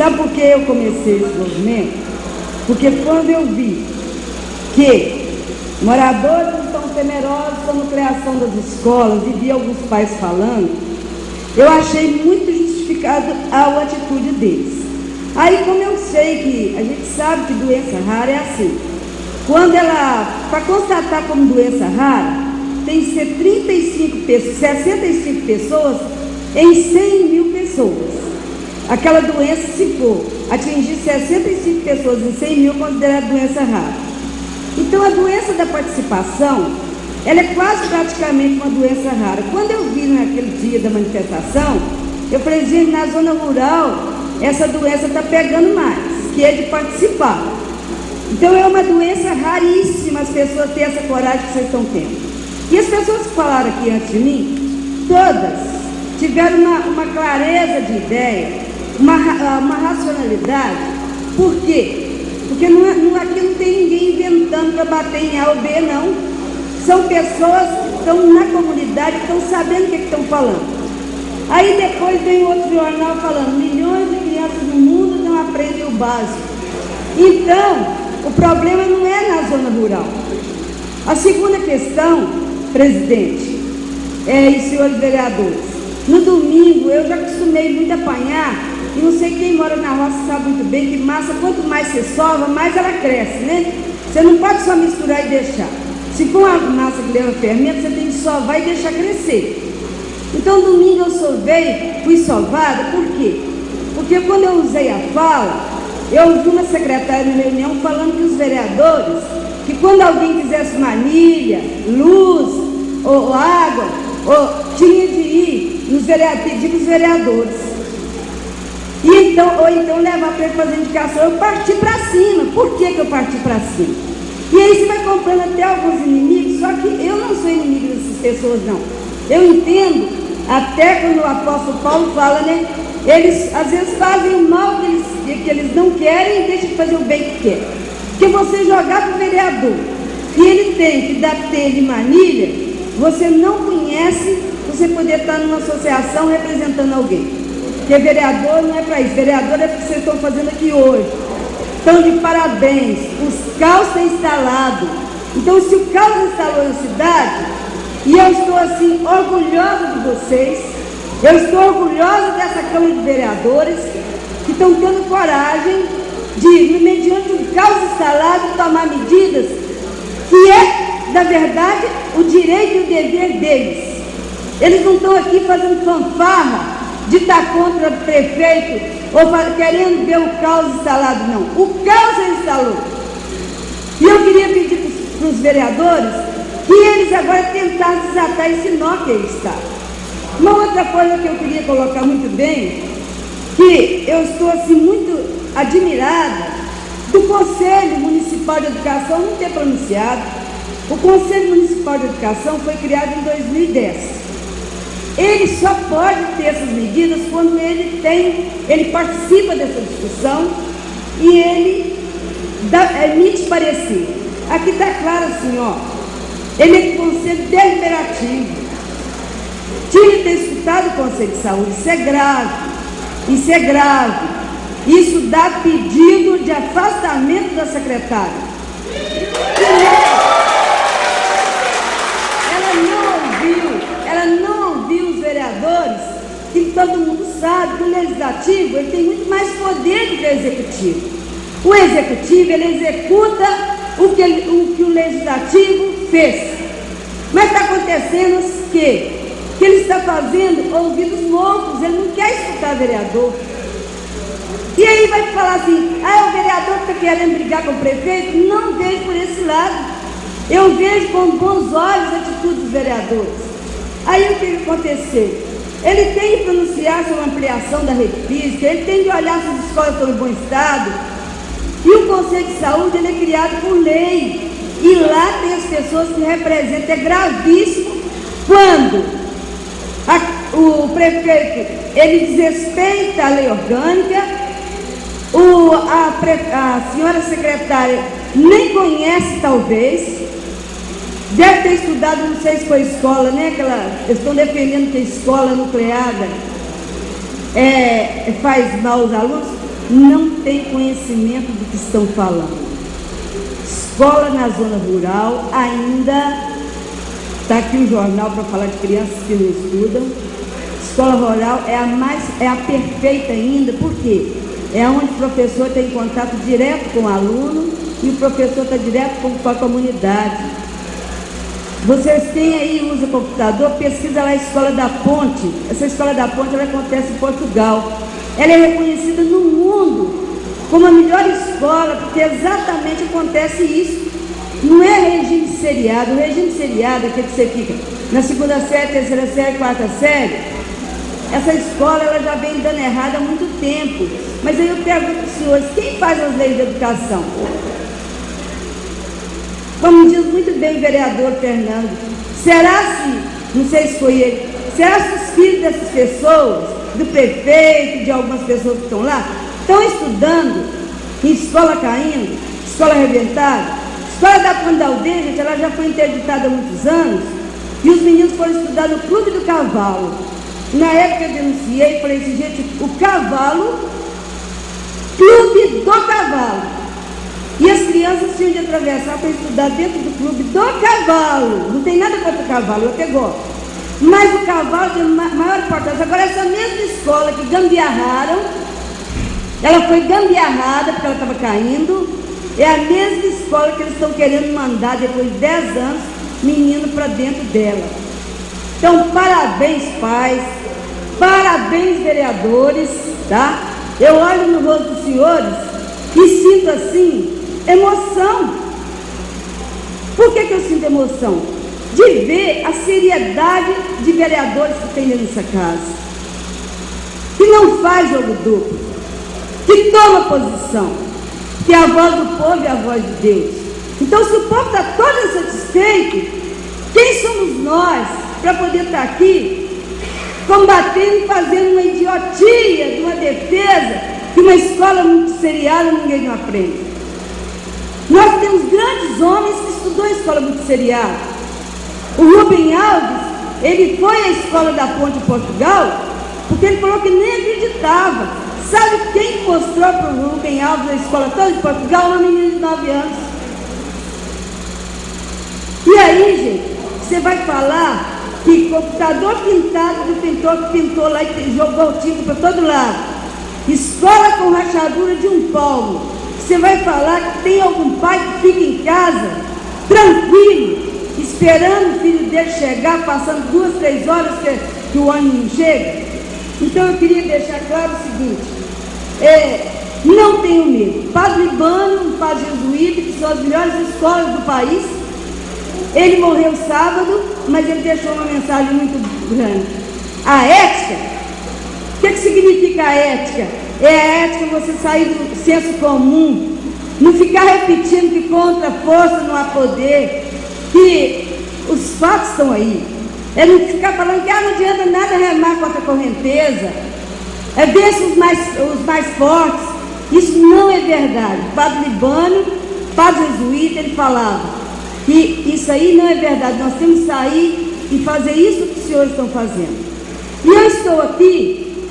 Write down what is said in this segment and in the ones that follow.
Sabe por que eu comecei esse movimento? Porque quando eu vi que moradores estão temerosos com a criação das escolas, e vi alguns pais falando, eu achei muito justificado a atitude deles. Aí, como eu sei que, a gente sabe que doença rara é assim, quando ela, para constatar como doença rara, tem que ser 65 pessoas em 100 mil pessoas. Aquela doença, se for atingir 65 pessoas em 100 mil, considerada doença rara. Então, a doença da participação, ela é quase praticamente uma doença rara. Quando eu vi naquele dia da manifestação, eu falei, gente, na zona rural, essa doença está pegando mais, que é de participar. Então, é uma doença raríssima as pessoas terem essa coragem que vocês estão tendo. E as pessoas que falaram aqui antes de mim, todas tiveram uma clareza de ideia, uma racionalidade. Por quê? Porque aqui não tem ninguém inventando para bater em A ou B, não. São pessoas que estão na comunidade, que estão sabendo o que estão falando. Aí depois vem outro jornal falando, milhões de crianças no mundo não aprendem o básico. Então, o problema não é na zona rural. A segunda questão, presidente, e senhores vereadores, no domingo eu já acostumei muito a apanhar, e não sei quem mora na roça sabe muito bem que massa, quanto mais você sova, mais ela cresce, né? Você não pode só misturar e deixar. Se for uma massa que leva fermento, você tem que sovar e deixar crescer. Então, domingo eu sovei, fui sovada, por quê? Porque quando eu usei a fala, eu ouvi uma secretária na reunião falando que os vereadores, que quando alguém quisesse manilha, luz, ou água, tinha de ir pedir para os vereadores. Ou então levar para ele fazer indicação. Eu parti para cima. Por que eu parti para cima? E aí você vai comprando até alguns inimigos, só que eu não sou inimigo dessas pessoas, não. Eu entendo, até quando o apóstolo Paulo fala, né? Eles às vezes fazem o mal que eles não querem e deixam de fazer o bem que querem. Porque você jogar para o vereador e ele tem que dar telha e manilha, você não conhece você poder estar numa associação representando alguém. Porque vereador não é para isso, vereador é o que vocês estão fazendo aqui hoje. Estão de parabéns, os CAUS estão instalados. Então, se o CAUS instalou na cidade, e eu estou assim, orgulhosa de vocês, eu estou orgulhosa dessa Câmara de Vereadores, que estão tendo coragem de, mediante um CAUS instalado, tomar medidas que é, na verdade, o direito e o dever deles. Eles não estão aqui fazendo fanfarra de estar contra o prefeito ou querendo ver o caos instalado, não. O caos já instalou. E eu queria pedir para os vereadores que eles agora tentassem desatar esse nó que ele está. Uma outra coisa que eu queria colocar muito bem, que eu estou assim muito admirada do Conselho Municipal de Educação não ter pronunciado. O Conselho Municipal de Educação foi criado em 2010. Ele só pode ter essas medidas quando ele participa dessa discussão e ele emite parecer. Aqui está claro assim, ó, ele é conselho deliberativo. Tinha que ter escutado o Conselho de Saúde, isso é grave, isso é grave. Isso dá pedido de afastamento da secretária. Ela não ouviu os vereadores, que todo mundo sabe que o legislativo ele tem muito mais poder do que o executivo. O executivo ele executa o que o legislativo fez. Mas está acontecendo que ele está fazendo ouvidos loucos, ele não quer escutar vereador. E aí vai falar assim, o vereador está querendo brigar com o prefeito? Não vejo por esse lado. Eu vejo com bons olhos a atitude dos vereadores. Aí o que aconteceu? Ele tem que pronunciar sobre a ampliação da rede física, ele tem que olhar se as escolas estão em bom estado. E o Conselho de Saúde ele é criado por lei. E lá tem as pessoas que representam. É gravíssimo quando o prefeito ele desrespeita a lei orgânica, a senhora secretária nem conhece talvez. Deve ter estudado, não sei se foi escola, né? Eles estão defendendo que a escola nucleada faz mal aos alunos. não têm conhecimento do que estão falando. Escola na zona rural ainda, está aqui um jornal para falar de crianças que não estudam. Escola rural é a perfeita ainda, por quê? É onde o professor tem contato direto com o aluno e o professor está direto com a comunidade. Vocês têm aí, usa computador, pesquisa lá a Escola da Ponte. Essa Escola da Ponte ela acontece em Portugal. Ela é reconhecida no mundo como a melhor escola, porque exatamente acontece isso. Não é regime de seriado. O regime de seriado é que você fica na segunda série, terceira série, quarta série. Essa escola ela já vem dando errado há muito tempo. Mas aí eu pergunto para os senhores, quem faz as leis de educação? Como diz muito bem o vereador Fernando, será se, não sei se foi ele, será se os filhos dessas pessoas, do prefeito, de algumas pessoas que estão lá, estão estudando em escola caindo, escola arrebentada? A escola da Ponte da Aldeia, gente, ela já foi interditada há muitos anos, e os meninos foram estudar no Clube do Cavalo. Na época eu denunciei e falei assim, gente, o cavalo, Clube do Cavalo. E as crianças tinham de atravessar para estudar dentro do Clube do Cavalo. Não tem nada contra o cavalo, eu até gosto. Mas o cavalo tem maior importância. Agora, essa mesma escola que gambiarraram, ela foi gambiarrada porque ela estava caindo, é a mesma escola que eles estão querendo mandar, depois de 10 anos, menino para dentro dela. Então, parabéns, pais, parabéns, vereadores, tá? Eu olho no rosto dos senhores e sinto assim, emoção. Por que eu sinto emoção? De ver a seriedade de vereadores que tem nessa casa, que não faz jogo duplo, que toma posição, que a voz do povo é a voz de Deus. Então, se o povo está todo insatisfeito, quem somos nós para poder estar aqui combatendo e fazendo uma idiotia de uma defesa que uma escola muito seriada ninguém não aprende? Nós temos grandes homens que estudou em escola muito seriada. O Rubem Alves, ele foi à escola da Ponte de Portugal porque ele falou que nem acreditava. Sabe quem mostrou para o Rubem Alves a escola toda de Portugal? Uma menina de 9 anos. E aí, gente, você vai falar que computador pintado do pintor que pintou lá e jogou tinta para todo lado, escola com rachadura de um palmo. Você vai falar que tem algum pai que fica em casa, tranquilo, esperando o filho dele chegar, passando 2, 3 horas que o ônibus não chega? Então eu queria deixar claro o seguinte, não tenho medo. Padre Libano, um padre jesuíta, que são as melhores escolas do país, ele morreu sábado, mas ele deixou uma mensagem muito grande. A ética, o que significa a ética? É a ética você sair do senso comum, não ficar repetindo que contra a força não há poder, que os fatos estão aí. É não ficar falando que não adianta nada remar contra a correnteza, é vencer os mais fortes. Isso não é verdade. O padre Libano, padre jesuíta, ele falava que isso aí não é verdade. Nós temos que sair e fazer isso que os senhores estão fazendo. E eu estou aqui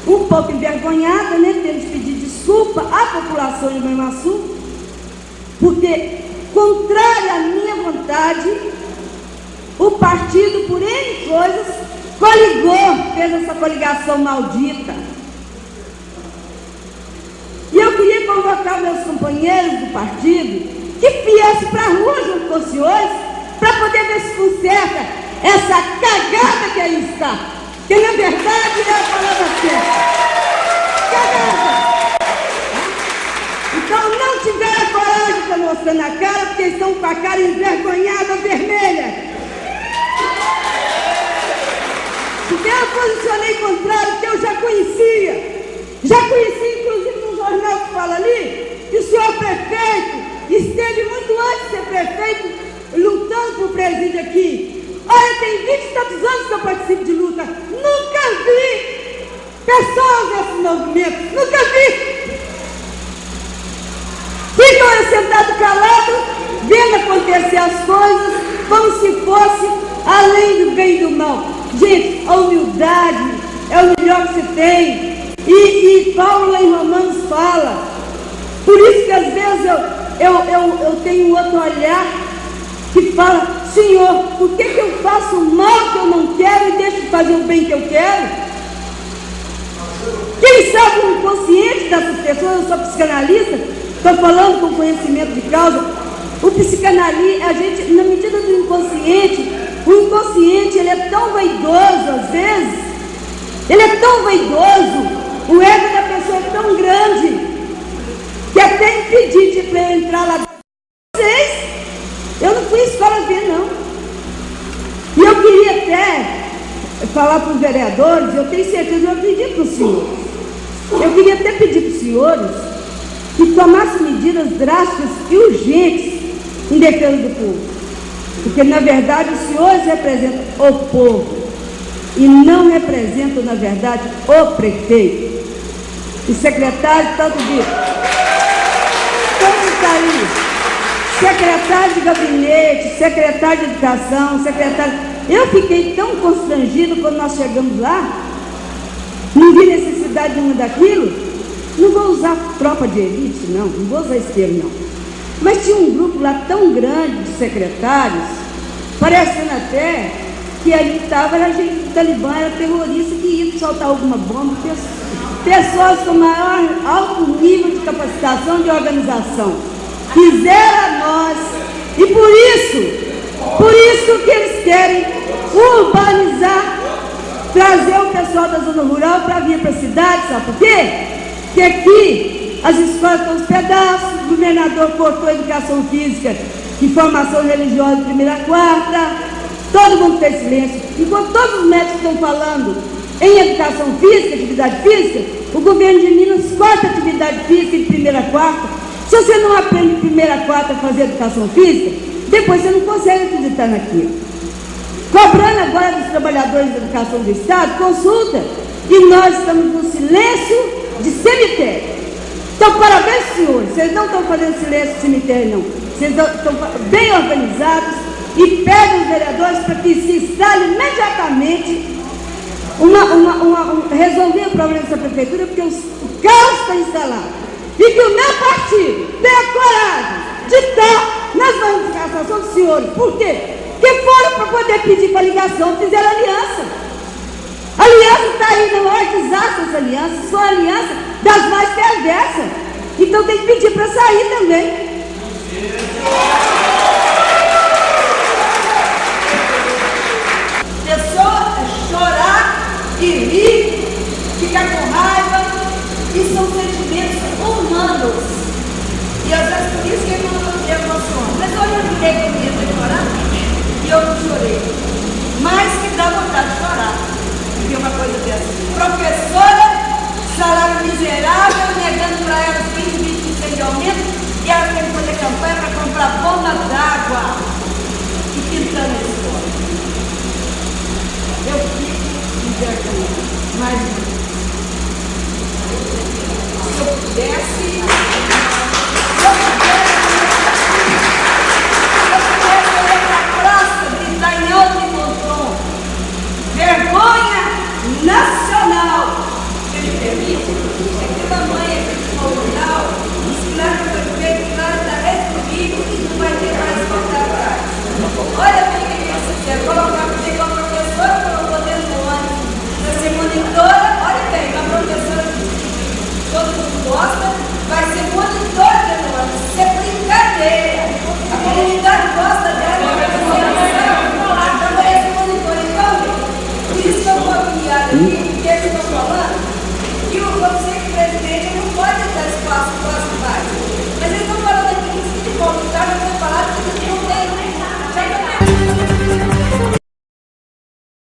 um pouco envergonhada, né, tendo de pedir desculpa à população de Manhuaçu, porque, contrário à minha vontade, o partido, por N coisas, coligou, fez essa coligação maldita. E eu queria convocar meus companheiros do partido que viessem para a rua junto com os senhores, para poder ver se conserta essa cagada que aí está. Que na verdade é a palavra certa. Cagada! Então não tiveram coragem de estar mostrando a cara, porque estão com a cara envergonhada, vermelha. Porque eu posicionei contrário, que eu já conhecia inclusive num jornal que fala ali, que o senhor prefeito esteve muito antes de ser prefeito, lutando por presídio aqui. Olha, tem 20 e tantos anos que eu participo de luta. Nunca vi pessoas desse movimento. Nunca vi. Ficam sentados calados, vendo acontecer as coisas, como se fosse além do bem e do mal. Gente, a humildade é o melhor que se tem. E Paulo em Romanos fala. Por isso que às vezes eu tenho um outro olhar que fala: Senhor, por que eu faço o mal que eu não quero e deixo de fazer o bem que eu quero? Quem sabe o inconsciente dessas pessoas? Eu sou psicanalista, estou falando com conhecimento de causa. O psicanalista, a gente, na medida do inconsciente, o inconsciente ele é tão vaidoso às vezes, ele é tão vaidoso, o ego da pessoa é tão grande, que até impedir de eu entrar lá dentro. Vocês, eu não fui à escola ver, não. E eu queria até falar para os vereadores, eu tenho certeza, eu pedi para os senhores. Eu queria até pedir para os senhores que tomassem medidas drásticas e urgentes em defesa do povo. Porque, na verdade, os senhores representam o povo e não representam, na verdade, o prefeito. O secretário, tanto está aí, secretário de gabinete, secretário de educação, secretário... Eu fiquei tão constrangido quando nós chegamos lá, não vi necessidade nenhuma daquilo. Não vou usar tropa de elite, não vou usar esse termo, não. Mas tinha um grupo lá tão grande de secretários, parecendo até que ali estava, era gente do Talibã, era terrorista que ia soltar alguma bomba, pessoas com maior alto nível de capacitação de organização. Fizeram a nós, e por isso que eles querem urbanizar, trazer o pessoal da zona rural para vir para a cidade, sabe por quê? Porque aqui as escolas estão aos pedaços, o governador cortou a educação física e formação religiosa de primeira a quarta, todo mundo fez silêncio. Enquanto todos os médicos estão falando em educação física, atividade física, o governo de Minas corta a atividade física de primeira a quarta. Se você não aprende de primeira a quarta a fazer educação física, depois você não consegue acreditar naquilo. Cobrando agora dos trabalhadores da educação do Estado, consulta, e nós estamos no silêncio de cemitério. Então, parabéns, senhores, vocês não estão fazendo silêncio de cemitério, não. Vocês estão bem organizados e pedem os vereadores para que se instale imediatamente resolver o problema dessa prefeitura, porque o caos está instalado. E que o meu partido tenha coragem de estar nas manifestações dos senhores. Por quê? Porque foram para poder pedir para ligação, fizeram aliança. A aliança está aí, não é desastre essa aliança, são aliança das mais perversas. Então tem que pedir para sair também. Pessoa é chorar e rir, ficar com raiva, e são sentimentos humanos. E às vezes por isso que eu emociono. Mas olha, eu fiquei com medo de chorar e eu não chorei. Mas que dá vontade de chorar. Porque uma coisa dessa. Professora, salário miserável, negando para elas 20% de aumento, e elas têm que fazer campanha para comprar bomba d'água e pintando a escola. Eu fico envergonhada. Mas se eu pudesse olhar para a praça, gritar em alto e bom tom, vergonha nacional, que ele permite, é que a mãe aqui do tribunal, escreve o prefeito, claro, está resolvido e não vai ter mais voltar atrás. Olha bem o que você quer, colocar você como professora, colocou dentro do ônibus, para ser monitora, olha bem, uma professora que todo mundo gosta, vai ser monitora dentro do ônibus, isso é brincadeira. A comunidade gosta dela, vai ser monitora, então, por isso que eu vou criar aqui.